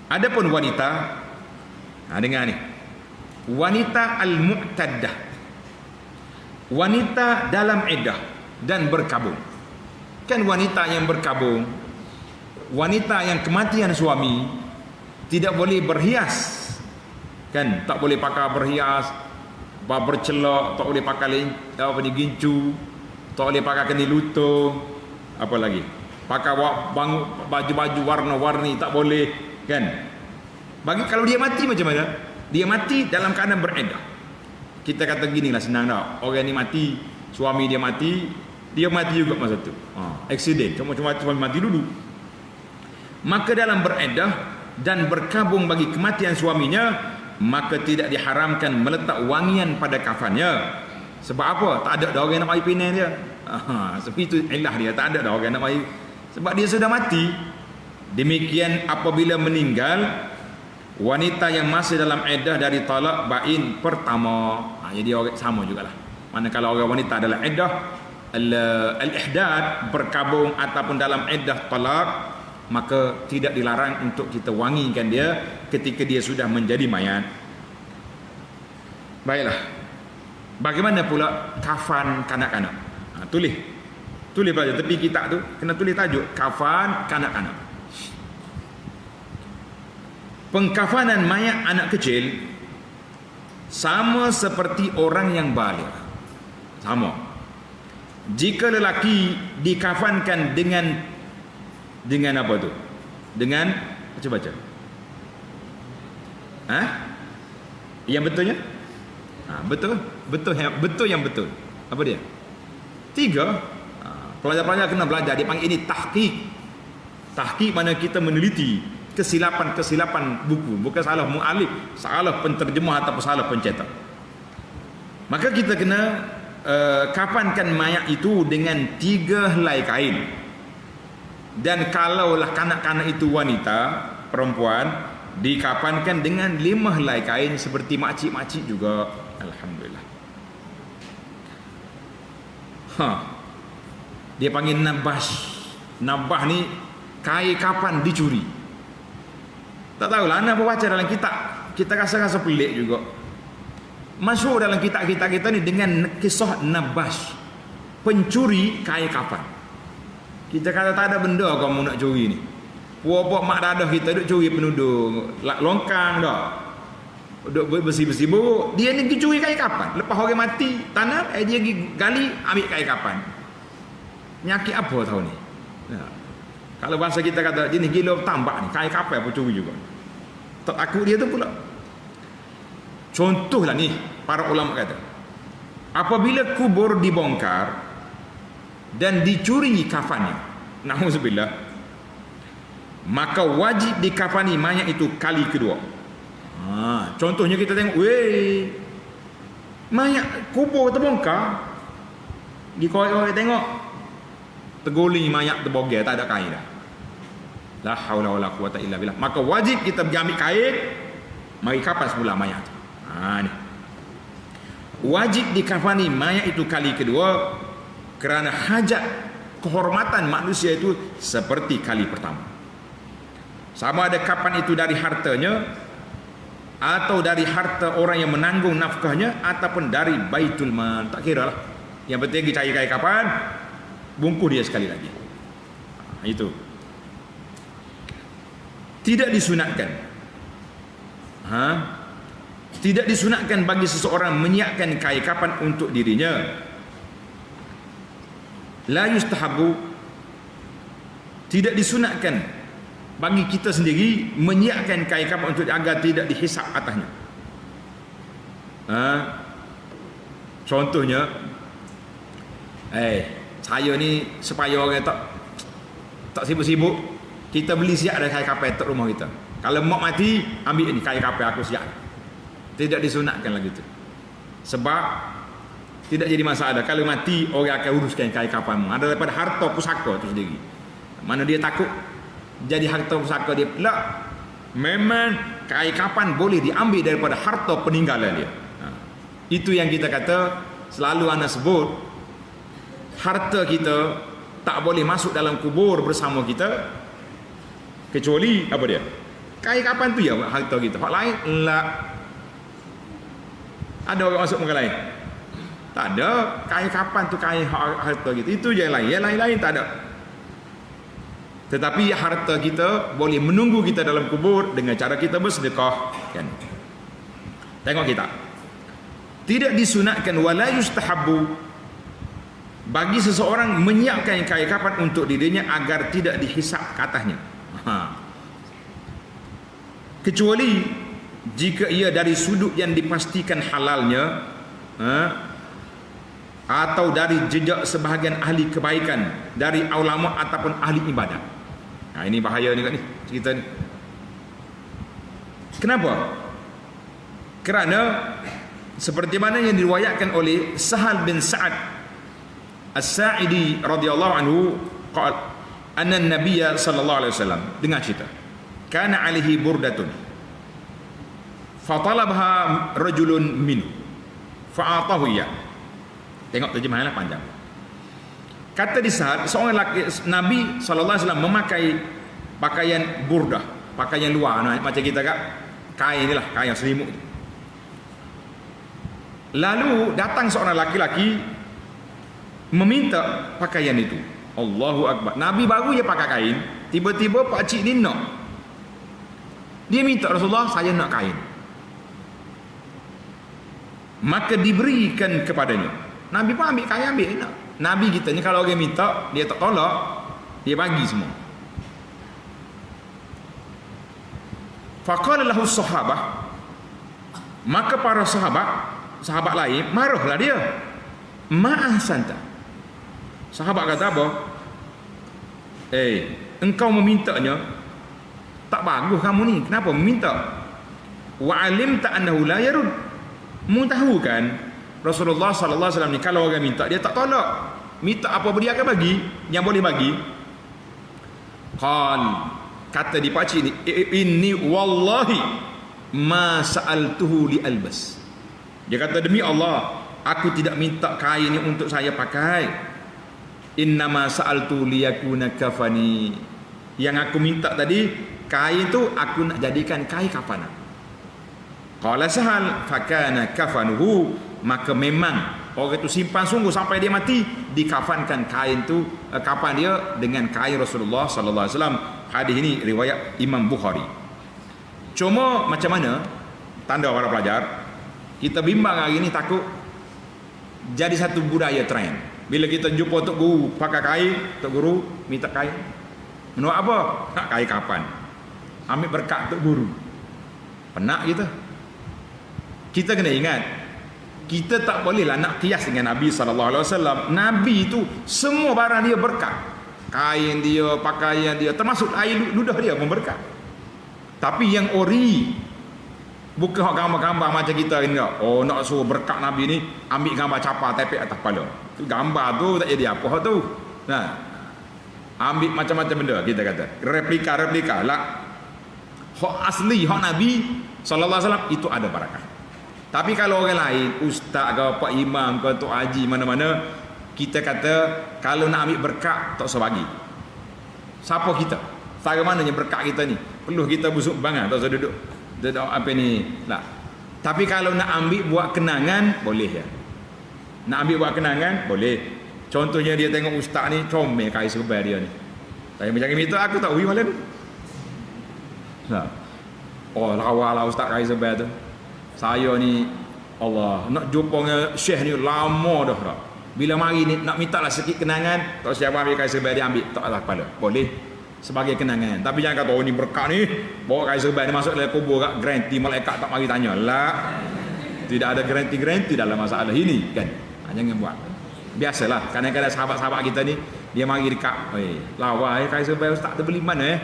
Adapun wanita, dengar ni. Wanita al-mu'taddah. Wanita dalam iddah dan berkabung. Kan wanita yang berkabung, wanita yang kematian suami tidak boleh berhias, kan? Tak boleh pakai berhias, bercelak, tak boleh pakai gincu, tak boleh pakai keni lutung, apa lagi? Pakai baju-baju warna-warni tak boleh, kan? Bagi kalau dia mati macam mana? Dia mati dalam keadaan bereddah. Kita kata gini lah, senang tak? Orang ni mati, suami dia mati juga masa tu. Accident, cuma suami mati dulu. Maka dalam bereddah dan berkabung bagi kematian suaminya, maka tidak diharamkan meletak wangian pada kafannya. Sebab apa? Tak ada dah orang nak mari pinang dia. Sebab itu ilah dia, tak ada dah orang nak mari, sebab dia sudah mati. Demikian apabila meninggal wanita yang masih dalam iddah dari talak bain pertama. Jadi orang sama jugalah. Manakala orang wanita dalam iddah al-ihdad, berkabung ataupun dalam iddah talak, maka tidak dilarang untuk kita wangikan dia ketika dia sudah menjadi mayat. Baiklah. Bagaimana pula kafan kanak-kanak? Tulis Tulis pelajar tepi kitab tu kena tulis tajuk kafan kanak-kanak. Pengkafanan mayat anak kecil sama seperti orang yang baligh. Sama. Jika lelaki dikafankan dengan apa tu? Dengan baca-baca. Yang betulnya? Betul yang betul. Apa dia? 3. Pelajar-pelajar kena belajar. Dia panggil ini tahqiq. Tahqiq mana kita meneliti kesilapan buku, bukan salah mu'alif, salah penterjemah ataupun salah pencetak. Maka kita kena kafankan mayat itu dengan 3 helai kain. Dan kalaulah kanak-kanak itu wanita, perempuan, dikafankan dengan 5 helai kain seperti makcik-makcik juga. Alhamdulillah. Dia panggil nabas. Nabah ni kain kapan dicuri. Tak tahulah, anak baca dalam kitab, kita rasa-rasa pelik juga. Masyhur dalam kitab-kitab kita ni dengan kisah nabas, pencuri kain kapan. Kita kata tak ada benda kamu nak curi ni. Puak-puak mak dadah kita duk curi penudung longkang dah. Duk bersih-bersih buruk. Dia ni pergi curi kain kapan. Lepas orang mati tanam, dia pergi gali ambil kain kapan. Nyakit apa tahu ni? Kalau bahasa kita kata jenis gila tambak ni, kain kapan pun curi juga. Tak takut dia tu pula. Contohlah ni, para ulama kata, apabila kubur dibongkar dan dicuri kafannya, na'udzubillah, maka wajib dikafani mayat itu kali kedua. Contohnya kita tengok, mayat kubur terbongkar, dikorek-korek tengok, terguling mayat terbogel, tak ada kain dah. La haula wala quwata illa billah. Maka wajib kita pergi ambil kain, mari kafan semula mayat tu. Ni. Wajib dikafani mayat itu kali kedua kerana hajat kehormatan manusia itu seperti kali pertama. Sama ada kapan itu dari hartanya atau dari harta orang yang menanggung nafkahnya ataupun dari baitul mal, tak kira lah. Yang penting kita cari kain kapan, bungkus dia sekali lagi. Itu. Tidak disunatkan. Tidak disunatkan bagi seseorang menyiapkan kain kapan untuk dirinya. La yustahabu. Tidak disunatkan bagi kita sendiri menyiapkan kain kapan untuk agar tidak dihisap atasnya. Contohnya, saya ni supaya orang tak sibuk-sibuk, kita beli siap ada kain kapal untuk rumah kita. Kalau mak mati, ambil ni kain kapal aku siap. Tidak disunatkan lagi tu. Sebab tidak jadi masalah. Kalau mati, orang akan uruskan kain kapalmu. Ada daripada harta pusaka tu sendiri. Mana dia takut jadi harta pusaka dia pula. Memang kain kapan boleh diambil daripada harta peninggalan dia. Itu yang kita kata, selalu anak sebut, harta kita tak boleh masuk dalam kubur bersama kita kecuali apa dia? Kain kapan tu ya harta kita. Hak lain la. Ada orang masuk muka lain? Tak ada. Kain kapan tu kain harta kita. Itu je yang lain. Yang lain-lain tak ada. Tetapi harta kita boleh menunggu kita dalam kubur dengan cara kita bersedekah, kan? Tengok kita. Tidak disunatkan wala yustahabbu bagi seseorang menyiapkan kain kapan untuk dirinya agar tidak dihisap ke atasnya. Kecuali jika ia dari sudut yang dipastikan halalnya, atau dari jejak sebahagian ahli kebaikan dari ulama ataupun ahli ibadat. Ini bahaya ni kat ni cerita ni. Kenapa? Kerana seperti mana yang diriwayatkan oleh Sahal bin Sa'ad As-Sa'idi radhiyallahu anhu, qala anna an-nabiyya sallallahu alaihi wasallam, dengar cerita. Kana alaihi burdatun fatalabha rajulun minhu fa'atahu ya. Tengok terjemahannya panjang. Kata di saat seorang lelaki, Nabi sallallahu alaihi wasallam memakai pakaian burdah, pakaian luar macam kita kat kain inilah, kain selimut. Lalu datang seorang laki-laki meminta pakaian itu. Allahu Akbar. Nabi baru je pakai kain, tiba-tiba pak cik ni nak. Dia minta Rasulullah, saya nak kain. Maka diberikan kepadanya. Nabi pun ambil kain, ambil nak. Nabi kita ni kalau orang minta, dia tak tolak, dia bagi semua. Faqala lahu sahabah, maka para sahabat lain marahlah dia. Ma'ahsanta. Sahabat kata apa? Engkau memintanya, tak bagus kamu ni. Kenapa meminta? Wa alimta annahu la yarud. Mu tahu kan Rasulullah sallallahu alaihi wasallam ni kalau orang minta dia tak tolak. Minta apa dia akan bagi, yang boleh bagi. Kata di pakcik ni, inni wallahi ma sa'altuhu li albas. Dia kata demi Allah, aku tidak minta kain ni untuk saya pakai. Innama sa'altu liyakuna kafani. Yang aku minta tadi, kain tu aku nak jadikan kain kafanan. Qala Sahal fakana kafanuhu, maka memang orang itu simpan sungguh sampai dia mati, dikafankan kain tu, kafan dia dengan kain Rasulullah sallallahu alaihi wasallam. Hadis ini riwayat Imam Bukhari. Cuma macam mana tanda para pelajar, kita bimbang hari ini takut jadi satu budaya trend. Bila kita jumpa Tok Guru pakai kain, Tok Guru minta kain. Menurut apa? Nak kain kapan? Ambil berkat Tok Guru. Penak kita. Kita kena ingat, kita tak bolehlah nak kias dengan Nabi SAW. Nabi itu semua barang dia berkat. Kain dia, pakaian dia, termasuk air ludah dia pun berkat. Tapi yang ori, bukan gambar-gambar macam kita ni. Oh, nak suruh berkat Nabi ni, ambil gambar capa tepek atas kepala. Tu gambar tu tak jadi apa tu. Nah, ambil macam-macam benda kita kata. Replika lah. Hak asli, hak Nabi sallallahu alaihi wasallam itu ada barakah. Tapi kalau orang lain, ustaz ke pak imam ke tok haji mana-mana, kita kata kalau nak ambil berkat tak usah bagi. Siapa kita? Cara mananya berkat kita ni? Perlu kita busuk bangang tak usah duduk apa ni lah. Tapi kalau nak ambil buat kenangan boleh ya. Nak ambil buat kenangan boleh. Contohnya dia tengok ustaz ni comel kain serba dia ni. Saya macam minta aku tak ui malam. Nah. Oh lawalah ustaz kain serba tu. Saya ni Allah nak jumpa dengan syekh ni lama dah. Bila mari ni nak minta lah sikit kenangan, tak siapa ambil kain serba dia ambil tak lah kepala. Boleh sebagai kenangan. Tapi jangan kata oh ni berkat ni bawa kain serba ni masuk dalam kubur kat garanti malaikat tak mari tanya. Lah. Tidak ada garanti dalam masalah ini kan. Jangan buat. Biasalah kadang-kadang sahabat-sahabat kita ni dia mari dekat, lawa kain serba ustaz tu beli mana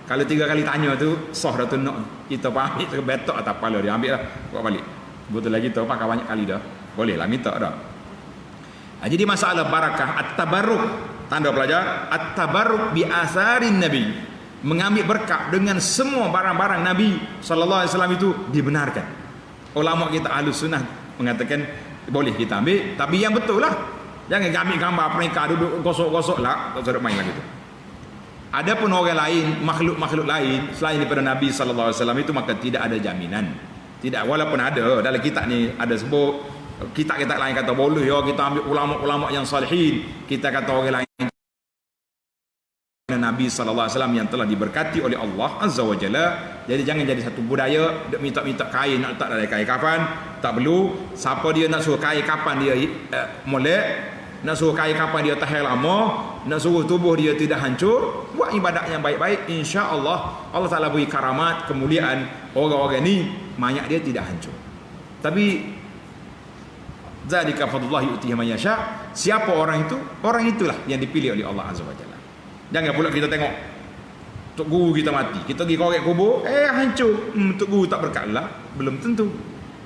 Kalau 3 kali tanya tu sah dah tu nak kita ambil terbetok atas kepala dia, ambil lah buat balik. Betul lagi tu pakai banyak kali dah. Boleh lah minta dah. Jadi masalah barakah at-tabarruk, tanda pelajar at-tabarruk bi asarin nabi, mengambil berkat dengan semua barang-barang Nabi sallallahu alaihi wasallam itu dibenarkan. Ulama kita Ahlus Sunnah mengatakan boleh kita ambil, tapi yang betul lah. Jangan ambil gambar mereka duduk gosok-gosok lah, tak usah main lagi tu. Adapun orang lain, makhluk-makhluk lain selain daripada Nabi sallallahu alaihi wasallam itu, maka tidak ada jaminan. Tidak, walaupun ada dalam kitab ni ada sebut, kitab-kitab lain kata boleh ya kita ambil ulama-ulama yang salihin, kita kata orang lain Nabi sallallahu alaihi wasallam yang telah diberkati oleh Allah azza wa jalla. Jadi jangan jadi satu budaya nak minta-minta kain nak letak dalam kain kafan, tak perlu. Siapa dia nak suruh kain kafan dia molek, nak suruh kain kapan dia tahan lama, nak suruh tubuh dia tidak hancur, buat ibadat yang baik-baik, insya-Allah Allah Taala beri karamat, kemuliaan, orang-orang ni mayat dia tidak hancur. Tapi zalika fadlullah yu'tihi man yasha, siapa orang itu? Orang itulah yang dipilih oleh Allah azza wajalla. Jangan pula kita tengok tok guru kita mati, kita pergi korek kubur, hancur. Tok guru tak berkat lah, belum tentu.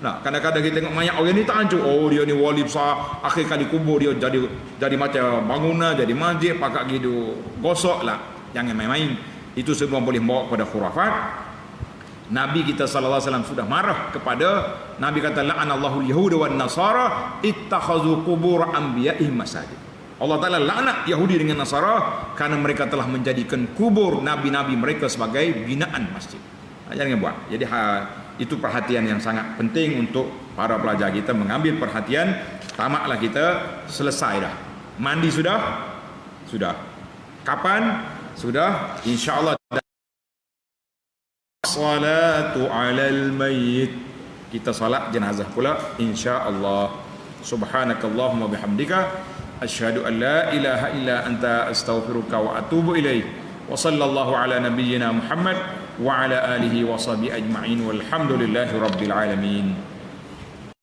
Nah, kadang-kadang kita tengok mayat orang ni tak hancur. Oh, dia ni wali besar, akhir kali kubur dia jadi macam bangunan, jadi masjid, pakai gitu, gosok lah. Jangan main-main. Itu semua boleh membawa kepada khurafat. Nabi kita sallallahu alaihi wasallam sudah marah kepada, Nabi kata la'anallahu al-yahuda wan nasara ittakhazu qubur anbiya'ihim masajid. Allah Taala laknat Yahudi dengan Nasara karena mereka telah menjadikan kubur nabi-nabi mereka sebagai binaan masjid. Jangan buat. Jadi itu perhatian yang sangat penting untuk para pelajar kita mengambil perhatian. Tamatlah kita, selesai dah Mandi sudah? Sudah. Kapan? Sudah. InsyaAllah. Salatu alal mayyit. Kita salat jenazah pula insya-Allah. Subhanakallahumma bihamdika asyhadu an la ilaha illa anta astaghfiruka wa atubu ilaik. Wa sallallahu ala nabiyyina Muhammad wa ala alihi wa sahbihi ajma'in walhamdulillahi rabbil alamin.